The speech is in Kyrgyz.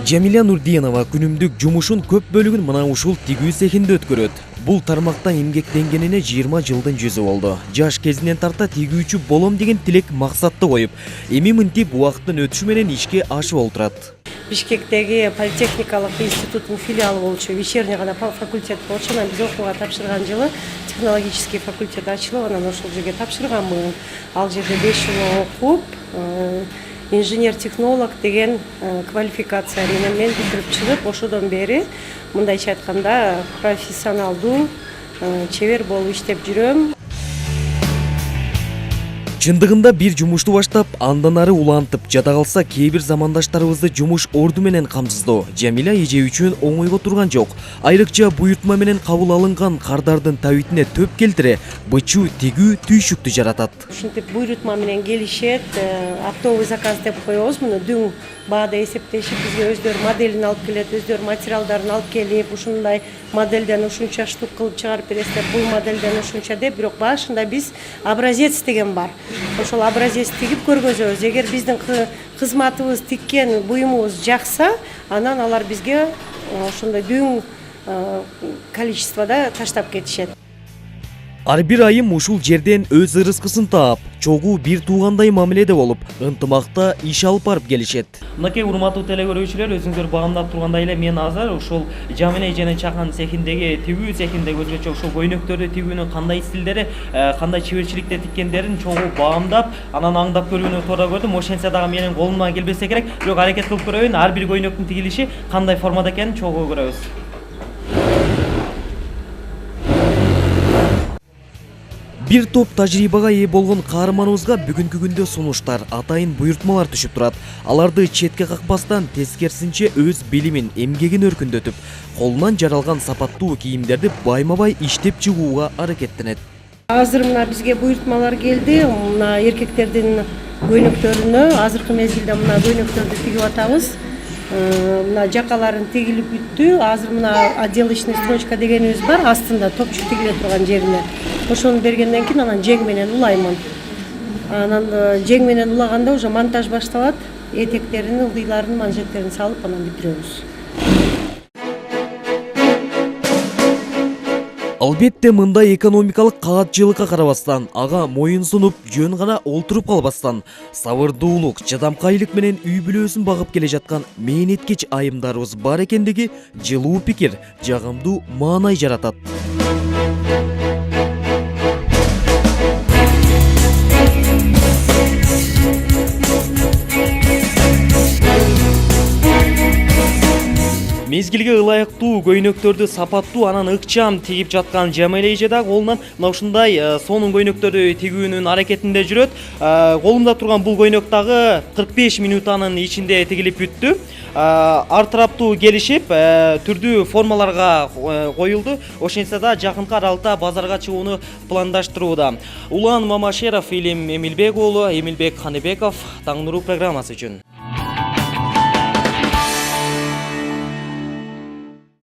Jamila Nurdiyanova күнүмдүк жумушун көп бөлүгүн мына ушул тигүү цехинде өткөрөт. Бул тармакта эмгектенгенине 20 жылдын жүзү болду. Жаш кезинен тарта тигүүчү болом деген тилек максатты коюп, эми мынтип убакыттын өтүшү менен ишке ашып олтурат. Бишкектеги политехникалык институттун филиалы болчу, вечерний гана факультет болчу. Анан биз окууга тапшырган жылы технологический факультет ачылып, анан ошол жерге тапшырганмын. Ал жерде 5 жыл окуп, инженер-технолог деген квалификация менен бүтүрүп чыгып, ошодон бери мындайча айтканда профессионалдуу чебер болуп иштеп жүрөм. Чындыгында бир жумушту баштап, андан ары улантып жада калса, кээ бир замандаштарыбызды жумуш орду менен камсыздоо Jamila эже үчүн оңойго турган жок. Айрыкча буйртма менен кабыл алынган кардардын табитине төп келтире, бычуу тигүү түйшүктү жаратат. Ушинтип буйртма менен келишет, оптовый заказ деп коебуз. Муну дүң баада эсептешип бизге өздөрү моделин алып келет, өздөрү материалдарын алып келип, ушундай моделден ушунча штук кылып чыгарып бересиздер, бул моделден ушунча деп, бирок башында биз образец деген бар. Ошол образец тигип көргөзөбүз. Эгер биздин кызматыбыз, тиккен буюмубуз жакса, анан алар бизге ошондой дүң количествода таштап кетишет. Ар бир айым ушул жерден өз ырыскысын таап, чогуу бир туугандай мамиледе болуп, ынтымакта иш алып барып келишет. Мынакей урматтуу телекөрүүчүлөр, өзүңүздөр багамдап тургандай эле мен азыр ушул Jamila эженин чакан цехиндеги тигүү цехиндеги өзгөчө ушул көйнөктөрдү тигүүнүн кандай стилдери, кандай чеберчиликте тиккендерин чогуу багамдап, анан аңдап көрүүнү туура көрдүм. Ошентсе дагы менин колумдан келбесе керек, бирок аракет кылып көрөйүн. Ар бир көйнөктүн тигилиши кандай формада экенин чогуу көрөбүз. Бир топ тажрыйбага ээ болгон каарманыбызга бүгүнкү күндө сунуштар, атайын буйртмалар түшүп турат. Аларды четке какпастан, тескерисинче өз билимин, эмгегин өркүндөтүп, колунан жаралган сапаттуу кийимдерди байма-бай иштеп чыгууга аракеттенет. Азыр мына бизге буйртмалар келди. Мына эркектердин көйнөктөрүнө азыркы мезгилде мына көйнөктөрдү тигип атабыз. Мына жакаларын тигилип бүттү. Азыр мына отделочный строчка дегенибиз бар, астында топчук тигиле турган жерине. Ошону бергенден кийин анан жең менен улаймын. Анан жең менен улаганда уже монтаж башталат. Этектерин, ылдыйларын, манжеттерин салып анан бүтүрөбүз. Албетте мындай экономикалык кагатчылыкка карабастан, ага моюн сунуп, жөн гана олтуруп калбастан, сабырдуулук, чыдамкайлык менен үй бүлөсүн багып келе жаткан мээнеткеч айымдарыбыз бар экендиги жылуу пикир, жагымдуу маанай жаратат. Мезгилге ылайыктуу көйнөктөрдү сапаттуу анан ыкчам тигип жаткан Jamila эже да колунан мына ушундай сонун көйнөктөрдү тигүүнүн аракетинде жүрөт. Колумда турган бул көйнөк дагы 45 минутанын ичинде тигилип бүттү. Ар тараптуу келишип, түрдүү формаларга коюлду. Ошентсе да жакынкы аралыкта базарга чыгууну пландаштырууда. Улан Мамашеров, Илим Эмилбек уулу, Эмилбек Ханыбеков, Таң нуру программасы үчүн.